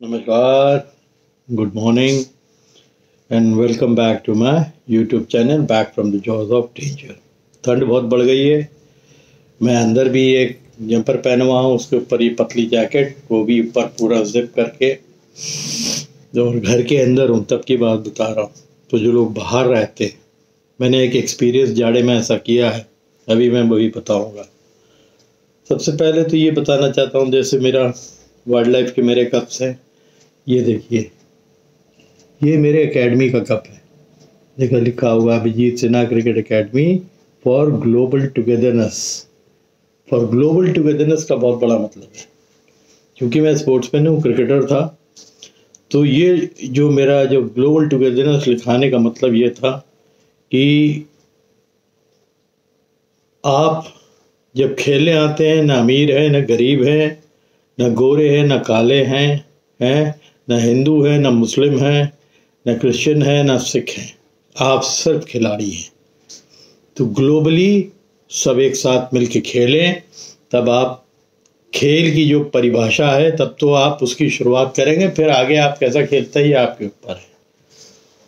नमस्कार, good morning and welcome back to my YouTube channel back from the jaws of danger. ठंड बहुत बढ़ गई है। मैं अंदर भी एक जंपर पहना हुआ हूँ, उसके ऊपर ये पतली जैकेट, वो भी ऊपर पूरा जिप करके। और घर के अंदर हूँ तब की बात बता रहा हूँ। तो जो लोग बाहर रहते हैं, मैंने एक एक्सपीरियंस जाड़े में ऐसा किया है, अभी मैं वही बताऊँगा। सबसे पहले तो ये बताना चाहता हूँ, जैसे मेरा वाइल्ड लाइफ के मेरे कप्स हैं, ये देखिए, ये मेरे एकेडमी का कप है। देखो लिखा हुआ Abhijit Sinha cricket academy for global togetherness. For global togetherness का बहुत बड़ा मतलब है, क्योंकि मैं स्पोर्ट्समैन हूँ, क्रिकेटर था। तो ये जो मेरा जो ग्लोबल टुगेदरनेस लिखाने का मतलब ये था कि आप जब खेलने आते हैं, ना अमीर है, ना गरीब है, ना गोरे हैं, ना काले हैं, ना हिंदू है, ना मुस्लिम है, ना क्रिश्चियन है, ना सिख हैं, आप सिर्फ खिलाड़ी हैं। तो ग्लोबली सब एक साथ मिलके खेलें, तब आप खेल की जो परिभाषा है, तब तो आप उसकी शुरुआत करेंगे। फिर आगे आप कैसा खेलते हैं ये आपके ऊपर है।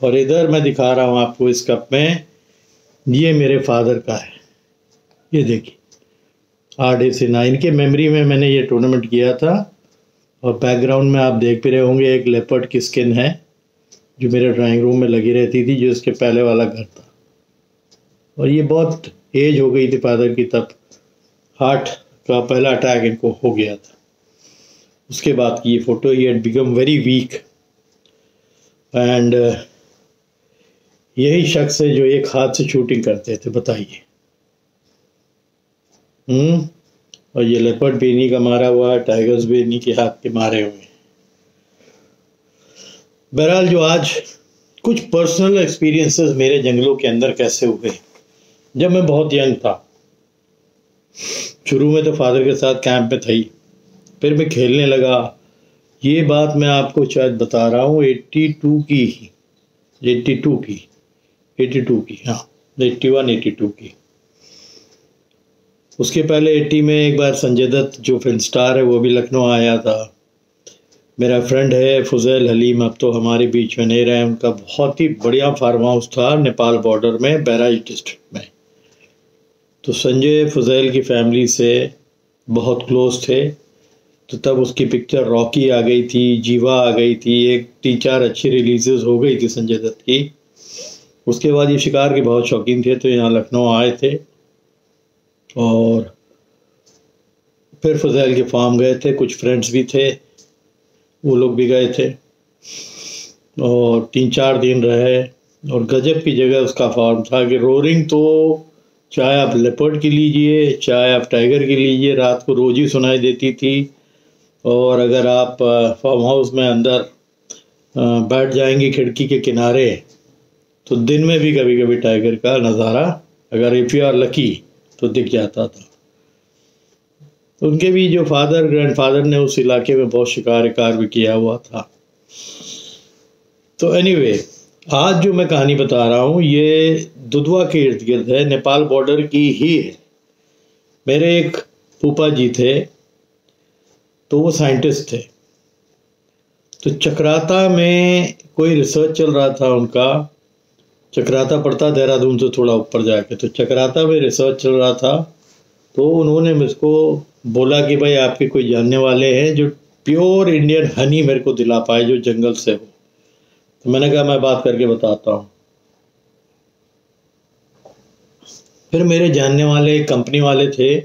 और इधर मैं दिखा रहा हूँ आपको इस कप में, ये मेरे फादर का है। ये देखिए, RD9 इनके मेमोरी में मैंने ये टूर्नामेंट किया था। और बैकग्राउंड में आप देख भी रहे होंगे, एक लेपर्ड की स्किन है जो मेरे ड्राइंग रूम में लगी रहती थी, जो इसके पहले वाला घर था। और ये बहुत एज हो गई थी फादर की, तब हार्ट का पहला अटैक इनको हो गया था। उसके बाद की ये photo, he had become very weak. And यही शख्स है जो एक हाथ से शूटिंग करते थे, बताइए। और ये लेपर्ड भी इन्हीं का मारा हुआ है, टाइगर्स भी इन्हीं के हाथ के मारे हुए हैं। बहरहाल, जो आज कुछ पर्सनल एक्सपीरियंसेस मेरे जंगलों के अंदर कैसे हुए। जब मैं बहुत यंग था, शुरू में तो फादर के साथ कैंप में था ही, फिर मैं खेलने लगा। ये बात मैं आपको शायद बता रहा हूँ 82 की, हाँ 81-82 की। उसके पहले 80 में एक बार संजय दत्त जो फिल्म स्टार है, वो भी लखनऊ आया था। मेरा फ्रेंड है फुजैल हलीम, अब तो हमारे बीच में नहीं रहे। उनका बहुत ही बढ़िया फार्म हाउस था नेपाल बॉर्डर में, बहराइच डिस्ट्रिक्ट में। तो संजय फुजैल की फैमिली से बहुत क्लोज थे। तो तब उसकी पिक्चर रॉकी आ गई थी, जीवा आ गई थी, एक 3-4 अच्छी रिलीजेस हो गई थी संजय दत्त की। उसके बाद ये शिकार के बहुत शौकीन थे, तो यहाँ लखनऊ आए थे। और फिर फुजैल के फार्म गए थे, कुछ फ्रेंड्स भी थे, वो लोग भी गए थे और 3-4 दिन रहे। और गजब की जगह उसका फार्म था कि रोरिंग तो चाहे आप लेपर्ड की लीजिए, चाहे आप टाइगर की लीजिए, रात को रोज ही सुनाई देती थी। और अगर आप फार्म हाउस में अंदर बैठ जाएंगे खिड़की के किनारे, तो दिन में भी कभी कभी टाइगर का नज़ारा, अगर इफ़ यू आर लकी, तो दिख जाता था। उनके भी जो ग्रैंडफादर ने उस इलाके में बहुत शिकार भी किया हुआ था। तो एनीवे, आज जो मैं कहानी बता रहा हूँ, ये दुधवा के इर्द गिर्द है, नेपाल बॉर्डर की ही है। मेरे एक फूफा जी थे, तो वो साइंटिस्ट थे। तो चक्राता में कोई रिसर्च चल रहा था उनका। चक्राता पड़ता देहरादून से थोड़ा ऊपर जाके, तो चक्राता में रिसर्च चल रहा था। तो उन्होंने मुझको बोला कि भाई आपके कोई जानने वाले हैं जो प्योर इंडियन हनी मेरे को दिला पाए, जो जंगल से हो। तो मैंने कहा मैं बात करके बताता हूँ। फिर मेरे जानने वाले एक कंपनी वाले थे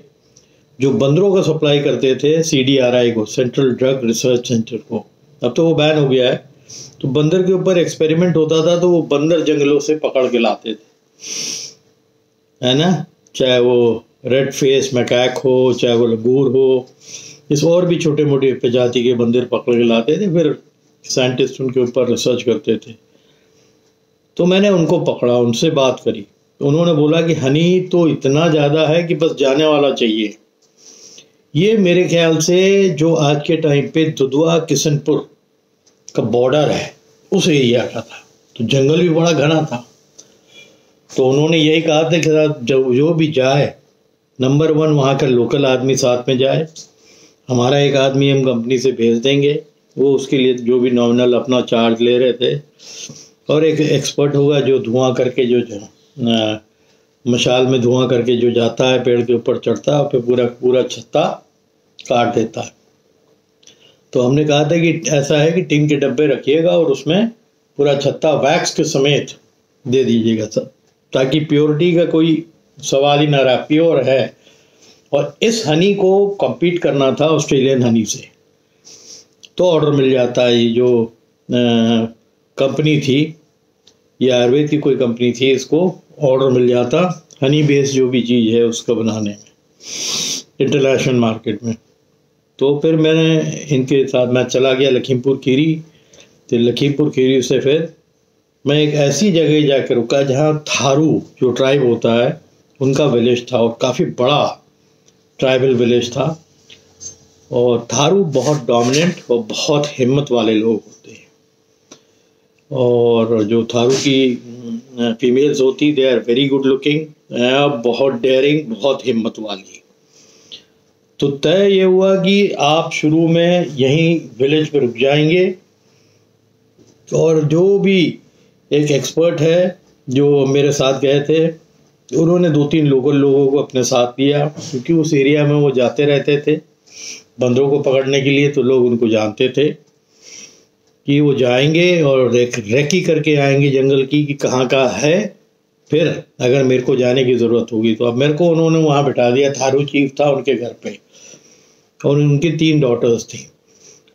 जो बंदरों का सप्लाई करते थे CDRI को, सेंट्रल ड्रग रिसर्च सेंटर को। अब तो वो बैन हो गया है। तो बंदर के ऊपर एक्सपेरिमेंट होता था, तो वो बंदर जंगलों से पकड़ के लाते थे, है ना। चाहे वो रेड फेस मैकैक हो, चाहे वो लंगूर हो, इस और भी छोटे मोटे प्रजाति के बंदर पकड़ के लाते थे। फिर साइंटिस्ट उनके ऊपर रिसर्च करते थे। तो मैंने उनको पकड़ा, उनसे बात करी। तो उन्होंने बोला कि हनी तो इतना ज़्यादा है कि बस जाने वाला चाहिए। ये मेरे ख्याल से जो आज के टाइम पे दुधवा किशनपुर का बॉर्डर है, उस एरिया का था। तो जंगल भी बड़ा घना था। तो उन्होंने यही कहा था कि जो भी जाए, नंबर 1 वहाँ का लोकल आदमी साथ में जाए। हमारा एक आदमी हम कंपनी से भेज देंगे, वो उसके लिए जो भी नॉमिनल अपना चार्ज ले रहे थे। और एक एक्सपर्ट होगा जो धुआं करके जो मशाल में धुआं करके जो जाता है पेड़ के ऊपर चढ़ता है और फिर पूरा पूरा छत्ता काट देता है। तो हमने कहा था कि ऐसा है कि टीन के डब्बे रखिएगा और उसमें पूरा छत्ता वैक्स के समेत दे दीजिएगा सब, ताकि प्योरिटी का कोई सवाल ही ना रहा, प्योर है। और इस हनी को compete करना था ऑस्ट्रेलियन हनी से, तो ऑर्डर मिल जाता है। ये जो कंपनी थी, ये आयुर्वेद की कोई कंपनी थी, इसको ऑर्डर मिल जाता हनी बेस जो भी चीज़ है उसका बनाने में इंटरनेशनल मार्केट में। तो फिर मैंने इनके साथ मैं चला गया लखीमपुर खीरी। तो लखीमपुर खीरी से फिर मैं एक ऐसी जगह जाकर रुका जहाँ थारू जो ट्राइब होता है उनका विलेज था, और काफ़ी बड़ा ट्राइबल विलेज था। और थारू बहुत डोमिनेंट और बहुत हिम्मत वाले लोग होते हैं। और जो थारू की फीमेल्स होती they are very good looking, बहुत डेयरिंग, बहुत हिम्मत वाली। तो तय ये हुआ कि आप शुरू में यहीं विलेज पे रुक जाएंगे, और जो भी एक एक्सपर्ट है जो मेरे साथ गए थे उन्होंने 2-3 लोगों को अपने साथ लिया, क्योंकि उस एरिया में वो जाते रहते थे बंदरों को पकड़ने के लिए। तो लोग उनको जानते थे कि वो जाएंगे और रेकी करके आएंगे जंगल की कि कहाँ का है, फिर अगर मेरे को जाने की ज़रूरत होगी तो। अब मेरे को उन्होंने वहाँ बिठा दिया, थारू चीफ था उनके घर पे, और उनकी 3 डॉटर्स थी।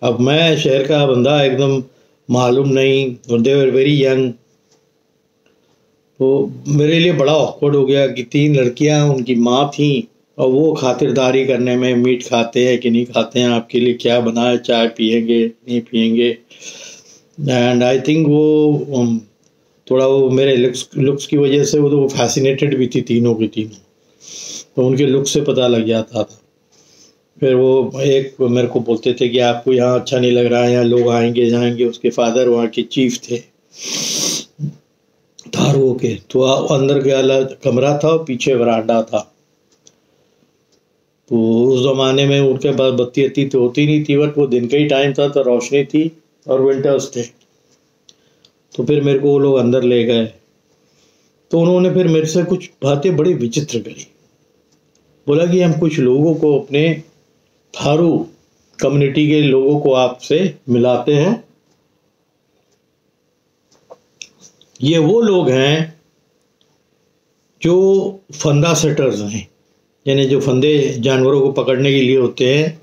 अब मैं शहर का बंदा, एकदम मालूम नहीं, और दे वर वेरी यंग। तो मेरे लिए बड़ा ऑकवर्ड हो गया कि 3 लड़कियां उनकी माँ थी, और वो खातिरदारी करने में मीट खाते हैं कि नहीं खाते हैं, आपके लिए क्या बनाए, चाय पियेंगे नहीं पियेंगे। एंड आई थिंक वो थोड़ा वो मेरे लुक्स की वजह से वो फैसिनेटेड भी थी तीनों की तीनों, तो उनके लुक से पता लग जाता था। फिर वो एक मेरे को बोलते थे कि आपको यहाँ अच्छा नहीं लग रहा है, यहाँ लोग आएंगे जाएंगे। उसके फादर वहाँ के चीफ थे थारुओं के। तो अंदर के अलग कमरा था और पीछे वरांडा था। तो उस ज़माने में उनके पास बत्ती अत्ती तो होती नहीं थी, बट वो दिन का ही टाइम था तो रोशनी थी और विंटर्स थे। तो फिर मेरे को वो लोग अंदर ले गए। तो उन्होंने फिर मेरे से कुछ बातें बड़ी विचित्र करी। बोला कि हम कुछ लोगों को, अपने थारू कम्युनिटी के लोगों को आपसे मिलाते हैं। ये वो लोग हैं जो फंदा सेटर्स हैं, यानी जो फंदे जानवरों को पकड़ने के लिए होते हैं,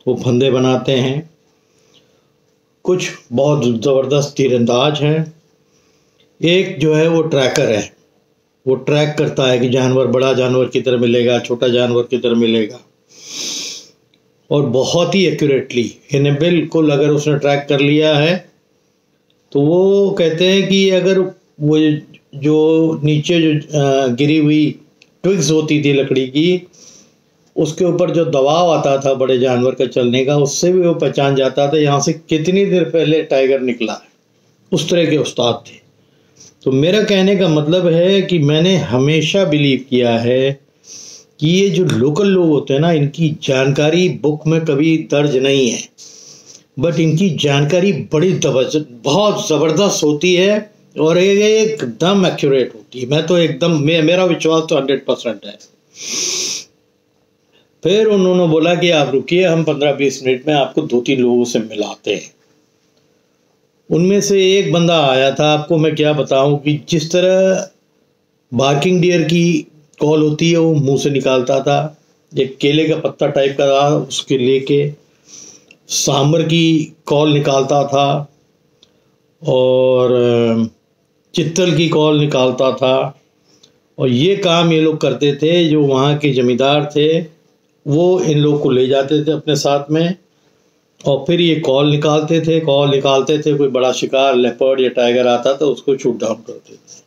वो फंदे बनाते हैं। कुछ बहुत ज़बरदस्त तीरंदाज हैं। एक जो है वो ट्रैकर है, वो ट्रैक करता है कि जानवर बड़ा जानवर किधर मिलेगा, छोटा जानवर किधर मिलेगा, और बहुत ही एक्यूरेटली, इन्हें बिल्कुल अगर उसने ट्रैक कर लिया है तो वो कहते हैं कि अगर वो जो नीचे जो गिरी हुई ट्विग्स होती थी लकड़ी की, उसके ऊपर जो दबाव आता था बड़े जानवर का चलने का, उससे भी वो पहचान जाता था यहाँ से कितनी देर पहले टाइगर निकला है। उस तरह के उस्ताद थे। तो मेरा कहने का मतलब है कि मैंने हमेशा बिलीव किया है कि ये जो लोकल लोग होते हैं ना, इनकी जानकारी बुक में कभी दर्ज नहीं है, बट इनकी जानकारी बड़ी बहुत ज़बरदस्त होती है और एकदम एक्यूरेट होती है। मैं तो एकदम मेरा विश्वास तो 100% है। फिर उन्होंने बोला कि आप रुकिए, हम 15-20 मिनट में आपको 2-3 लोगों से मिलाते हैं। उनमें से एक बंदा आया था, आपको मैं क्या बताऊं कि जिस तरह बार्किंग डियर की कॉल होती है वो मुंह से निकालता था। एक केले का पत्ता टाइप का था, उसके लेके सांबर की कॉल निकालता था और चित्तल की कॉल निकालता था। और ये काम ये लोग करते थे, जो वहाँ के जमींदार थे वो इन लोग को ले जाते थे अपने साथ में, और फिर ये कॉल निकालते थे। कोई बड़ा शिकार लेपर्ड या टाइगर आता था, उसको शूट डाउन करते थे।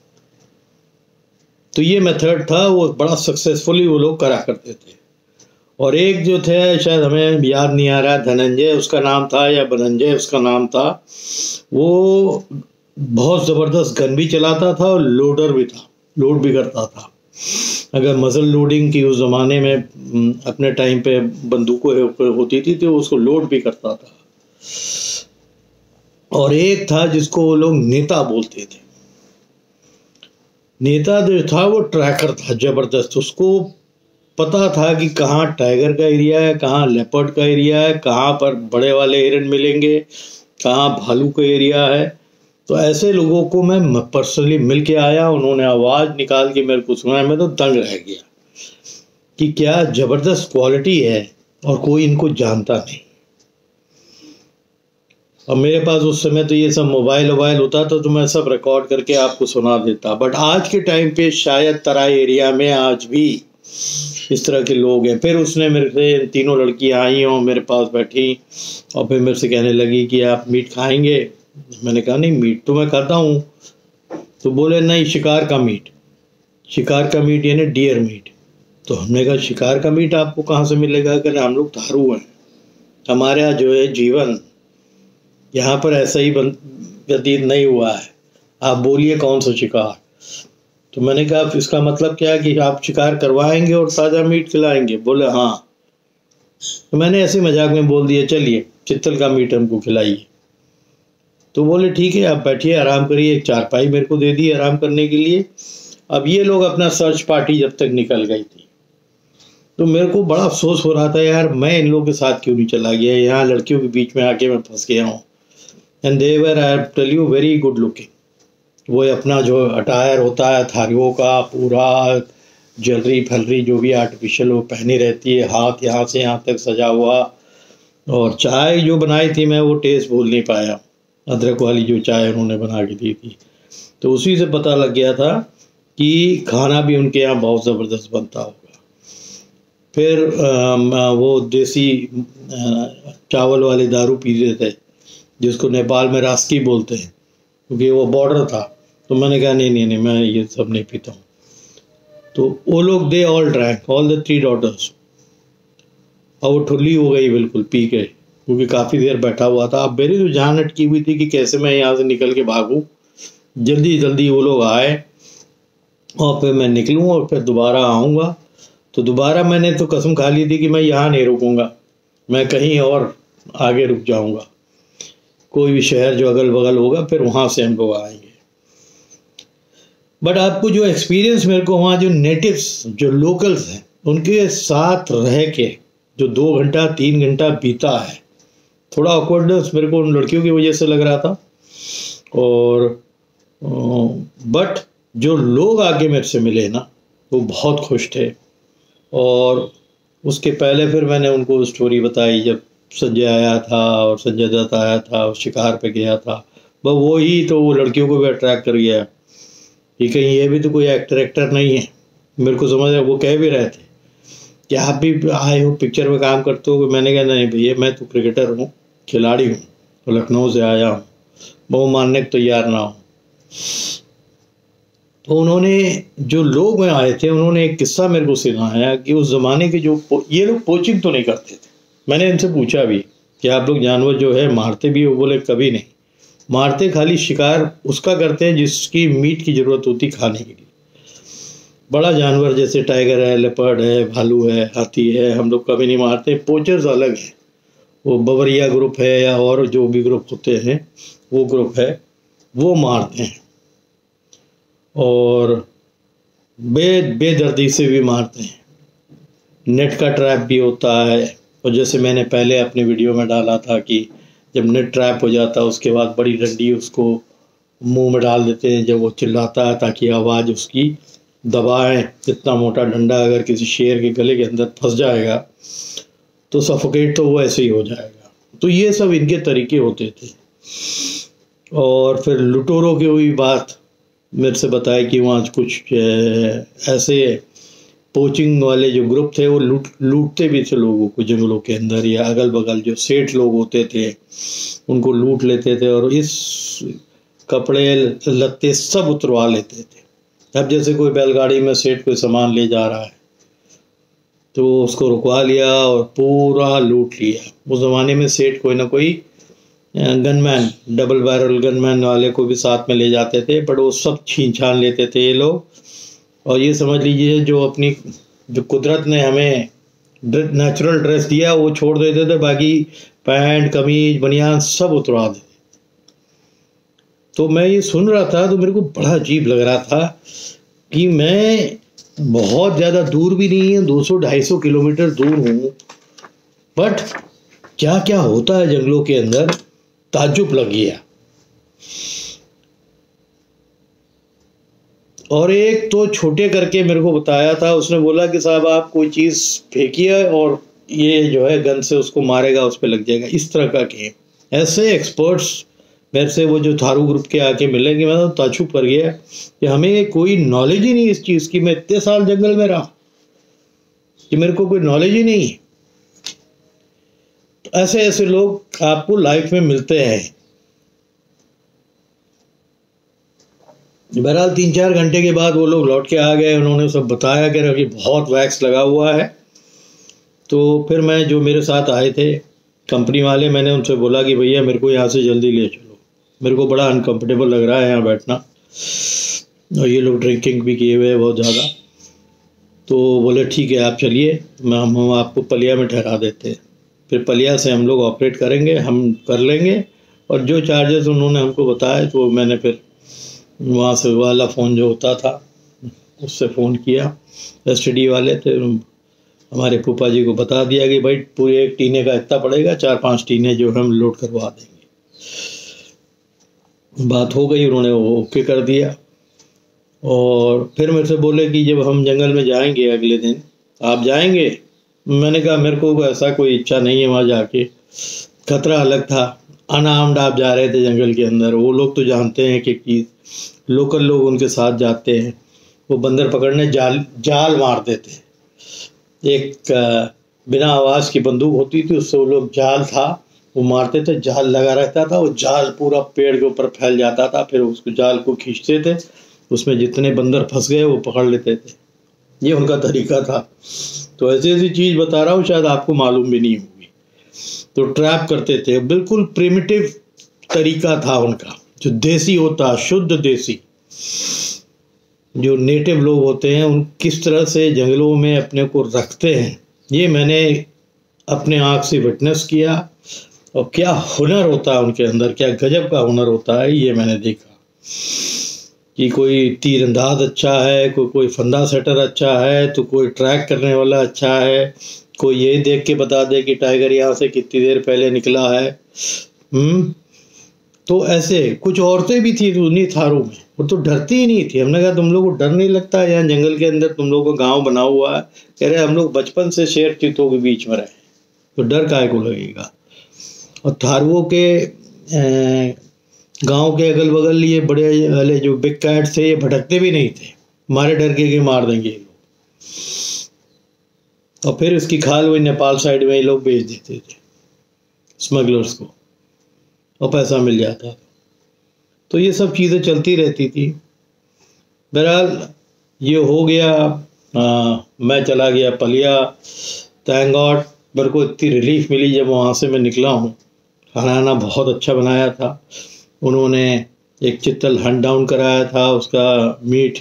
तो ये मेथड था, वो बड़ा सक्सेसफुली वो लोग करा करते थे। और एक जो थे, शायद हमें याद नहीं आ रहा, धनंजय उसका नाम था या बनंजय उसका नाम था, वो बहुत ज़बरदस्त गन भी चलाता था और लोडर भी था, लोड भी करता था। अगर मजल लोडिंग की उस ज़माने में अपने टाइम पे बंदूकों होती थी तो उसको लोड भी करता था। और एक था जिसको वो लोग नेता बोलते थे। नेता जो था वो ट्रैकर था जबरदस्त, उसको पता था कि कहाँ टाइगर का एरिया है, कहाँ लेपर्ड का एरिया है, कहाँ पर बड़े वाले हिरन मिलेंगे, कहाँ भालू का एरिया है। तो ऐसे लोगों को मैं पर्सनली मिल के आया, उन्होंने आवाज़ निकाल के मेरे को सुनाया, मैं तो दंग रह गया कि क्या ज़बरदस्त क्वालिटी है और कोई इनको जानता नहीं। और मेरे पास उस समय तो ये सब मोबाइल होता तो मैं सब रिकॉर्ड करके आपको सुना देता। बट आज के टाइम पे शायद तराई एरिया में आज भी इस तरह के लोग हैं। फिर उसने मेरे से तीनों लड़कियां आई और मेरे पास बैठी और फिर मेरे से कहने लगी कि आप मीट खाएंगे। मैंने कहा नहीं, मीट तो मैं खाता हूँ। तो बोले नहीं, शिकार का मीट। शिकार का मीट यानी डियर मीट। तो हमने कहा शिकार का मीट आपको कहाँ से मिलेगा? कहने हम लोग धारू हैं, हमारे यहाँ जो है जीवन यहाँ पर ऐसा ही व्यतीत नहीं हुआ है, आप बोलिए कौन सा शिकार। तो मैंने कहा इसका मतलब क्या है कि आप शिकार करवाएंगे और ताज़ा मीट खिलाएंगे? बोले हाँ। तो मैंने ऐसे मजाक में बोल दिया चलिए चित्तल का मीट हमको खिलाइए। तो बोले ठीक है, आप बैठिए आराम करिए। एक चारपाई मेरे को दे दी आराम करने के लिए। अब ये लोग अपना सर्च पार्टी जब तक निकल गई थी तो मेरे को बड़ा अफसोस हो रहा था, यार मैं इन लोगों के साथ क्यों नहीं चला गया, यहाँ लड़कियों के बीच में आके मैं फंस गया हूँ। And they were, I tell you, very good looking. वो अपना जो अटायर होता है थारियों का, पूरा ज्वेलरी फलरी जो भी आर्टिफिशियल वो पहनी रहती है, हाथ यहाँ से यहाँ तक सजा हुआ। और चाय जो बनाई थी मैं वो टेस्ट भूल नहीं पाया, अदरक वाली जो चाय उन्होंने बना के दी थी। तो उसी से पता लग गया था कि खाना भी उनके यहाँ बहुत ज़बरदस्त बनता होगा। फिर वो देसी चावल वाले दारू पीते थे जिसको नेपाल में रास्की बोलते हैं, क्योंकि वो बॉर्डर था। तो मैंने कहा नहीं मैं ये सब नहीं पीता हूँ। तो वो लोग they all drank, all the 3 daughters। और वो ठुल्ली हो गई बिल्कुल पी के, क्योंकि काफ़ी देर बैठा हुआ था। अब मेरी तो जान अटकी हुई थी कि कैसे मैं यहाँ से निकल के भागूँ। जल्दी वो लोग आए और फिर मैं निकलूँ और फिर दोबारा आऊँगा। तो दोबारा मैंने तो कसम खा ली थी कि मैं यहाँ नहीं रुकूँगा, मैं कहीं और आगे रुक जाऊँगा, कोई भी शहर जो अगल बगल होगा फिर वहाँ से हम लोग आएंगे। बट आपको जो एक्सपीरियंस मेरे को वहाँ जो नेटिव्स जो लोकल्स हैं उनके साथ रह के जो 2 घंटा 3 घंटा बीता है, थोड़ा ऑकवर्डनेस मेरे को उन लड़कियों की वजह से लग रहा था। और बट जो लोग आगे मेरे से मिले ना वो बहुत खुश थे। और उसके पहले फिर मैंने उनको स्टोरी बताई जब संजय आया था और संजय दत्त आया था और शिकार पे गया था। बस वो ही तो वो लड़कियों को भी अट्रैक्ट कर गया कि कहीं ये भी तो कोई एक्टर नहीं है। मेरे को समझ है, वो कह भी रहे थे कि आप भी आए हो पिक्चर में काम करते हो। मैंने कहा नहीं भैया, मैं तो क्रिकेटर हूँ, खिलाड़ी हूँ, तो लखनऊ से आया हूँ, वो मानने को तैयार ना हो। तो उन्होंने जो लोग में आए थे उन्होंने एक किस्सा मेरे को सुनाया कि उस ज़माने के जो ये लोग पोचिंग तो नहीं करते थे। मैंने इनसे पूछा भी कि आप लोग जानवर जो है मारते भी हो? बोले कभी नहीं मारते, खाली शिकार उसका करते हैं जिसकी मीट की ज़रूरत होती खाने के लिए। बड़ा जानवर जैसे टाइगर है, लेपर्ड है, भालू है, हाथी है, हम लोग कभी नहीं मारते। पोचर्स अलग है, वो बवरिया ग्रुप है या और जो भी ग्रुप होते हैं वो ग्रुप है, वो मारते हैं और बेदर्दी से भी मारते हैं। नेट का ट्रैप भी होता है। और जैसे मैंने पहले अपने वीडियो में डाला था कि जब नेट ट्रैप हो जाता है उसके बाद बड़ी डंडी उसको मुंह में डाल देते हैं जब वो चिल्लाता है, ताकि आवाज़ उसकी दबाएं। इतना मोटा डंडा अगर किसी शेर के गले के अंदर फंस जाएगा तो सफोकेट तो वो ऐसे ही हो जाएगा। तो ये सब इनके तरीके होते थे। और फिर लुटेरों की हुई बात मेरे से बताया कि वहाँ कुछ ऐसे पोचिंग वाले जो ग्रुप थे वो लूटते भी थे लोगों को जंगलों के अंदर, या अगल बगल जो सेठ लोग होते थे उनको लूट लेते थे और इस कपड़े लत्ते सब उतरवा लेते थे। अब जैसे कोई बैलगाड़ी में सेठ कोई सामान ले जा रहा है तो उसको रुकवा लिया और पूरा लूट लिया। उस ज़माने में सेठ कोई ना कोई गनमैन, डबल बैरल गनमैन वाले को भी साथ में ले जाते थे, बट वो सब छीन छान लेते थे ये लोग। और ये समझ लीजिए जो कुदरत ने हमें नेचुरल ड्रेस दिया वो छोड़ देते थे, बाकी पैंट कमीज बनियान सब उतरवा देते। तो मैं ये सुन रहा था तो मेरे को बड़ा अजीब लग रहा था कि मैं बहुत ज़्यादा दूर भी नहीं है, 200-250 किलोमीटर दूर हूँ, बट क्या क्या होता है जंगलों के अंदर, ताज्जुब लग गया। और एक तो छोटे करके मेरे को बताया था, उसने बोला कि साहब आप कोई चीज़ फेंकिए और ये जो है गन से उसको मारेगा, उस पर लग जाएगा, इस तरह का गेम। ऐसे एक्सपर्ट्स मेरे से वो जो थारू ग्रुप के आके मिलेंगे, मैं तो ताज्जुब कर गया कि हमें कोई नॉलेज ही नहीं इस चीज़ की। मैं इतने साल जंगल में रहा कि मेरे को कोई नॉलेज ही नहीं है। तो ऐसे ऐसे लोग आपको लाइफ में मिलते हैं। बहरहाल 3-4 घंटे के बाद वो लोग लौट के आ गए, उन्होंने सब बताया कि बहुत वैक्स लगा हुआ है। तो फिर मैं, जो मेरे साथ आए थे कंपनी वाले, मैंने उनसे बोला कि भैया मेरे को यहाँ से जल्दी ले चलो, मेरे को बड़ा अनकंफर्टेबल लग रहा है यहाँ बैठना, और ये लोग ड्रिंकिंग भी किए हुए हैं बहुत ज़्यादा। तो बोले ठीक है आप चलिए, हम आपको पलिया में ठहरा देते हैं, फिर पलिया से हम लोग ऑपरेट करेंगे, हम कर लेंगे। और जो चार्जेस उन्होंने हमको बताए तो मैंने फिर वहाँ से वाला फ़ोन जो होता था उससे फ़ोन किया, एसटीडी वाले थे, हमारे फूफा जी को बता दिया कि भाई पूरे एक टीने का इतना पड़ेगा, 4-5 टीने जो हम लोड करवा देंगे। बात हो गई, उन्होंने वो ओके कर दिया। और फिर मेरे से बोले कि जब हम जंगल में जाएंगे अगले दिन, आप जाएंगे? मैंने कहा मेरे को ऐसा कोई इच्छा नहीं है वहाँ जाके, खतरा अलग था, अनआर्म्ड आप जा रहे थे जंगल के अंदर। वो लोग तो जानते हैं कि लोकल लोग उनके साथ जाते हैं, वो बंदर पकड़ने जाल मारते थे। एक बिना आवाज़ की बंदूक होती थी, उससे वो लोग जाल था वो मारते थे, जाल लगा रहता था, वो जाल पूरा पेड़ के ऊपर फैल जाता था, फिर उसको जाल को खींचते थे, उसमें जितने बंदर फंस गए वो पकड़ लेते थे। ये उनका तरीका था। तो ऐसी ऐसी चीज़ बता रहा हूँ, शायद आपको मालूम भी नहीं होगी। तो ट्रैप करते थे, बिल्कुल प्रिमिटिव तरीका था उनका, जो देसी होता, शुद्ध देसी, जो नेटिव लोग होते हैं उन किस तरह से जंगलों में अपने को रखते हैं, ये मैंने अपने आँख से विटनेस किया। और क्या हुनर होता है उनके अंदर, क्या गजब का हुनर होता है, ये मैंने देखा। कि कोई तीरंदाज अच्छा है, कोई फंदा सेटर अच्छा है, तो कोई ट्रैक करने वाला अच्छा है, कोई यही देख के बता दे कि टाइगर यहाँ से कितनी देर पहले निकला है। तो ऐसे कुछ औरतें भी थी उन्हीं थारों में, वो तो डरती ही नहीं थी। हमने कहा तुम लोग को डर नहीं लगता, यहाँ जंगल के अंदर तुम लोगों का गांव बना हुआ है? कह रहे हम लोग बचपन से शेर चीतों के बीच में रहे, तो डर काहे को लगेगा। और थारुओं के गांव के अगल बगल ये बड़े वाले जो बिग कैट थे, ये भटकते भी नहीं थे, मारे डर के मार देंगे ये लोग। और फिर इसकी खाल वही नेपाल साइड में ये लोग बेच देते थे स्मगलर्स को, और पैसा मिल जाता था। तो ये सब चीज़ें चलती रहती थी। बहरहाल ये हो गया, मैं चला गया पलिया। थैंक गॉड मेरे को इतनी रिलीफ मिली जब वहाँ से मैं निकला हूँ। खाना बहुत अच्छा बनाया था उन्होंने, एक चित्तल हंट डाउन कराया था, उसका मीट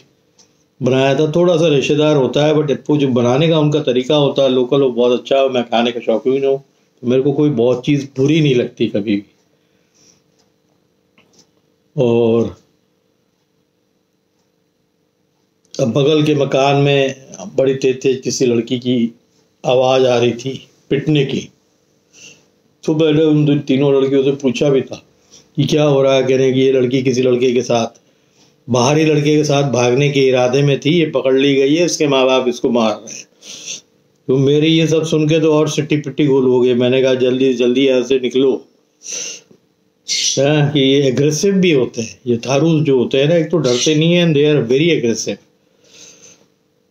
बनाया था। थोड़ा सा रेशेदार होता है, बट वो जो बनाने का उनका तरीका होता है लोकल, वो बहुत अच्छा है। मैं खाने का शौकीन हूँ, तो मेरे को कोई बहुत चीज़ बुरी नहीं लगती कभी भी। और अब बगल के मकान में बड़ी तेज किसी लड़की की आवाज़ आ रही थी पिटने की। तो मैंने उन तीनों लड़कियों से पूछा भी था कि क्या हो रहा है। कह रहे हैं कि ये लड़की किसी लड़के के साथ, बाहरी लड़के के साथ भागने के इरादे में थी, ये पकड़ ली गई है, इसके माँ बाप इसको मार रहे हैं। तो मेरी ये सब सुन के तो और सिट्टी पिट्टी गोल हो गए। मैंने कहा जल्दी जल्दी यहाँ से निकलो। कि ये एग्रेसिव भी होते हैं, ये थारू जो होते हैं ना, एक तो डरते नहीं है, दे आर वेरी एग्रेसिव,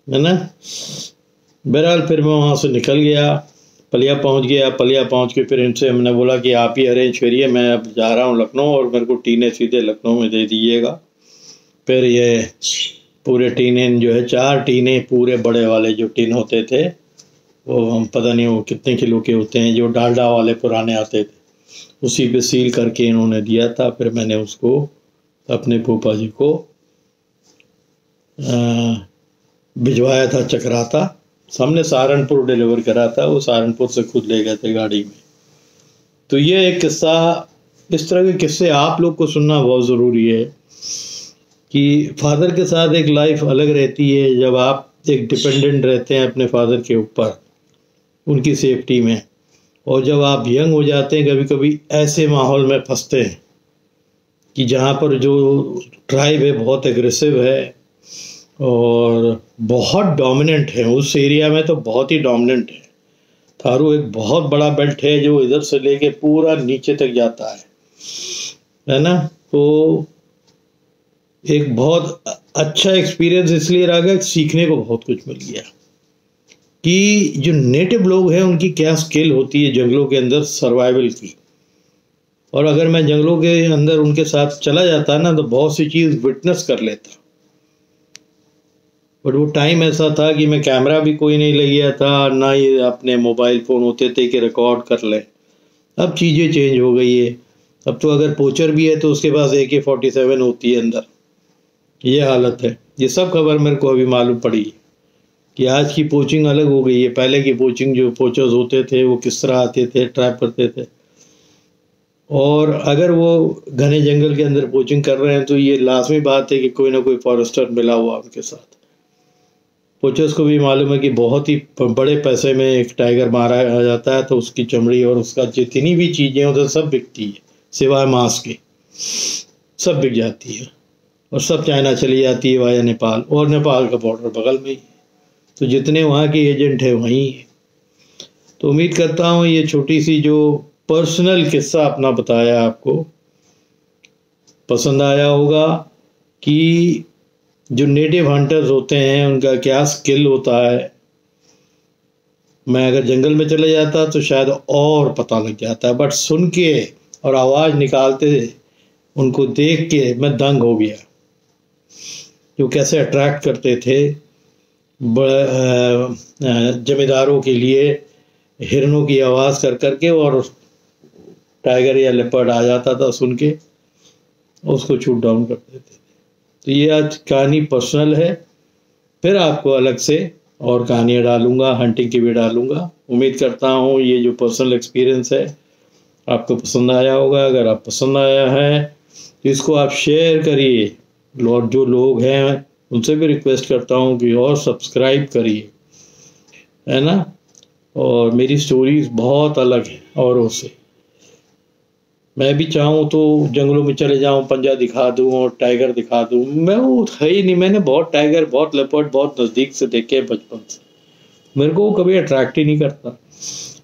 है ना। बहरहाल फिर मैं वहाँ से निकल गया, पलिया पहुँच गया। पलिया पहुँच के फिर इनसे हमने बोला कि आप ही अरेंज करिए, मैं अब जा रहा हूँ लखनऊ, और मेरे को टीने सीधे लखनऊ में दे दीजिएगा। फिर ये पूरे टीने जो है, 4 टीने पूरे बड़े वाले जो टीन होते थे, वो हम पता नहीं वो कितने किलो के होते हैं, जो डालडा वाले पुराने आते थे, उसी पे सील करके इन्होंने दिया था। फिर मैंने उसको अपने फूफा जी को भिजवाया था चकराता। हमने सहारनपुर डिलीवर करा था, वो सहारनपुर से खुद ले गए थे गाड़ी में। तो ये एक किस्सा इस तरह के किस्से आप लोग को सुनना बहुत ज़रूरी है कि फादर के साथ एक लाइफ अलग रहती है जब आप एक डिपेंडेंट रहते हैं अपने फादर के ऊपर, उनकी सेफ्टी में, और जब आप यंग हो जाते हैं कभी कभी ऐसे माहौल में फंसते हैं कि जहाँ पर जो ट्राइब है बहुत एग्रेसिव है और बहुत डोमिनेंट है, उस एरिया में तो बहुत ही डोमिनेंट है। थारू एक बहुत बड़ा बेल्ट है जो इधर से लेके पूरा नीचे तक जाता है ना। तो एक बहुत अच्छा एक्सपीरियंस इसलिए रहा कि सीखने को बहुत कुछ मिल गया कि जो नेटिव लोग हैं उनकी क्या स्किल होती है जंगलों के अंदर सर्वाइवल की। और अगर मैं जंगलों के अंदर उनके साथ चला जाता ना तो बहुत सी चीज़ विटनेस कर लेता। बट वो टाइम ऐसा था कि मैं कैमरा भी कोई नहीं ले गया था, ना ही अपने मोबाइल फ़ोन होते थे कि रिकॉर्ड कर लें। अब चीज़ें चेंज हो गई है। अब तो अगर पोचर भी है तो उसके पास AK-47 होती है अंदर, ये हालत है। ये सब खबर मेरे को अभी मालूम पड़ी कि आज की पोचिंग अलग हो गई है। पहले की पोचिंग जो पोचर्स होते थे वो किस तरह आते थे, ट्रैप करते थे, और अगर वो घने जंगल के अंदर पोचिंग कर रहे हैं तो ये लाजमी बात है कि कोई ना कोई फॉरेस्टर मिला हुआ उनके साथ। पोचर्स को भी मालूम है कि बहुत ही बड़े पैसे में एक टाइगर मारा जाता है तो उसकी चमड़ी और उसका जितनी भी चीज़ें उधर सब बिकती है, सिवाय मांस के सब बिक जाती है, और सब चाइना चली जाती है वाया नेपाल, और नेपाल का बॉर्डर बगल में ही है। तो जितने वहाँ के एजेंट हैं वहीं है। तो उम्मीद करता हूँ ये छोटी सी जो पर्सनल किस्सा अपना बताया आपको पसंद आया होगा कि जो नेटिव हंटर्स होते हैं उनका क्या स्किल होता है। मैं अगर जंगल में चले जाता तो शायद और पता लग जाता है, बट सुन के और आवाज़ निकालते उनको देख के मैं दंग हो गया। जो कैसे अट्रैक्ट करते थे जमींदारों के लिए हिरणों की आवाज़ कर करके, और टाइगर या लेपर्ड आ जाता था सुन के, उसको शूट डाउन कर देते थे। तो ये आज कहानी पर्सनल है, फिर आपको अलग से और कहानियाँ डालूंगा, हंटिंग की भी डालूंगा। उम्मीद करता हूँ ये जो पर्सनल एक्सपीरियंस है आपको पसंद आया होगा। अगर आप पसंद आया है तो इसको आप शेयर करिए, और जो लोग हैं उनसे भी रिक्वेस्ट करता हूँ कि और सब्सक्राइब करिए, है ना। और मेरी स्टोरीज बहुत अलग है औरों से। मैं भी चाहूँ तो जंगलों में चले जाऊँ, पंजा दिखा दूँ और टाइगर दिखा दूँ। मैं वो है ही नहीं। मैंने बहुत टाइगर, बहुत लेपर्ड बहुत नज़दीक से देखे बचपन से। मेरे को वो कभी अट्रैक्ट ही नहीं करता।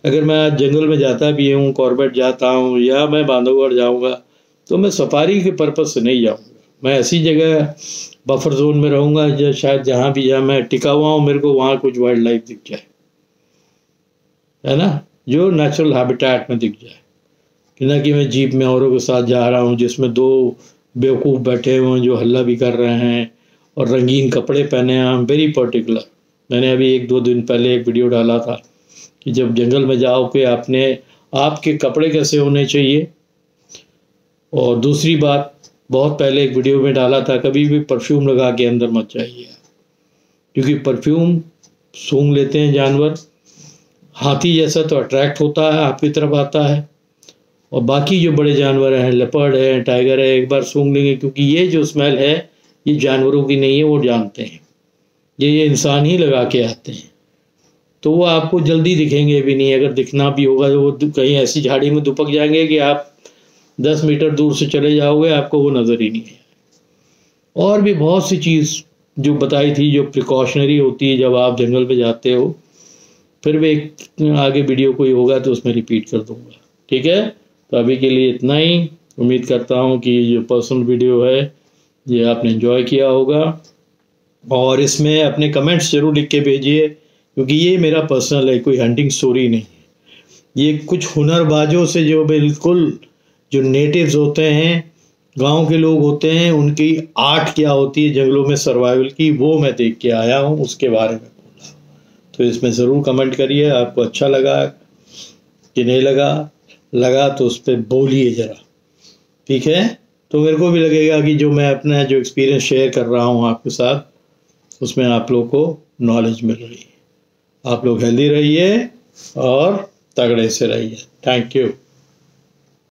अगर मैं आज जंगल में जाता भी हूँ, कॉर्बेट जाता हूँ या मैं बांधवगढ़ जाऊँगा तो मैं सफारी के पर्पज़ से नहीं जाऊँगा। मैं ऐसी जगह बफर जोन में रहूँगा जो शायद जहाँ भी जहाँ मैं टिका हुआ हूँ मेरे को वहाँ कुछ वाइल्ड लाइफ दिख जाए, है ना, जो नेचुरल हैबिटेट में दिख जाए। कि ना कि मैं जीप में औरों के साथ जा रहा हूँ जिसमें दो बेवकूफ़ बैठे हुए हैं जो हल्ला भी कर रहे हैं और रंगीन कपड़े पहने हैं। I am very particular. मैंने अभी 1-2 दिन पहले एक वीडियो डाला था कि जब जंगल में जाओ कि आपके कपड़े कैसे होने चाहिए। और दूसरी बात, बहुत पहले एक वीडियो में डाला था, कभी भी परफ्यूम लगा के अंदर मत जाइए, क्योंकि परफ्यूम सूंघ लेते हैं जानवर। हाथी जैसा तो अट्रैक्ट होता है, आपकी तरफ आता है, और बाकी जो बड़े जानवर हैं, लेपर्ड है, टाइगर है, एक बार सूंघ लेंगे, क्योंकि ये जो स्मेल है ये जानवरों की नहीं है, वो जानते हैं। ये इंसान ही लगा के आते हैं, तो वो आपको जल्दी दिखेंगे भी नहीं। अगर दिखना भी होगा तो वो कहीं ऐसी झाड़ी में दुपक जाएंगे कि आप 10 मीटर दूर से चले जाओगे, आपको वो नज़र ही नहीं है। और भी बहुत सी चीज़ जो बताई थी जो प्रिकॉशनरी होती है जब आप जंगल में जाते हो, फिर भी एक आगे वीडियो कोई होगा तो उसमें रिपीट कर दूंगा। ठीक है, तो अभी के लिए इतना ही। उम्मीद करता हूँ कि ये जो पर्सनल वीडियो है ये आपने एंजॉय किया होगा, और इसमें अपने कमेंट्स ज़रूर लिख के भेजिए, क्योंकि ये मेरा पर्सनल है, कोई हंटिंग स्टोरी नहीं है। ये कुछ हुनरबाजों से जो बिल्कुल जो नेटिव्स होते हैं, गांव के लोग होते हैं, उनकी आर्ट क्या होती है जंगलों में सर्वाइवल की, वो मैं देख के आया हूँ, उसके बारे में बोला। तो इसमें ज़रूर कमेंट करिए आपको अच्छा लगा कि नहीं लगा तो उस पर बोलिए ज़रा, ठीक है। तो मेरे को भी लगेगा कि जो मैं अपना जो एक्सपीरियंस शेयर कर रहा हूँ आपके साथ, उसमें आप लोग को नॉलेज मिल रही है। आप लोग हेल्दी रहिए और तगड़े से रहिए। Thank you.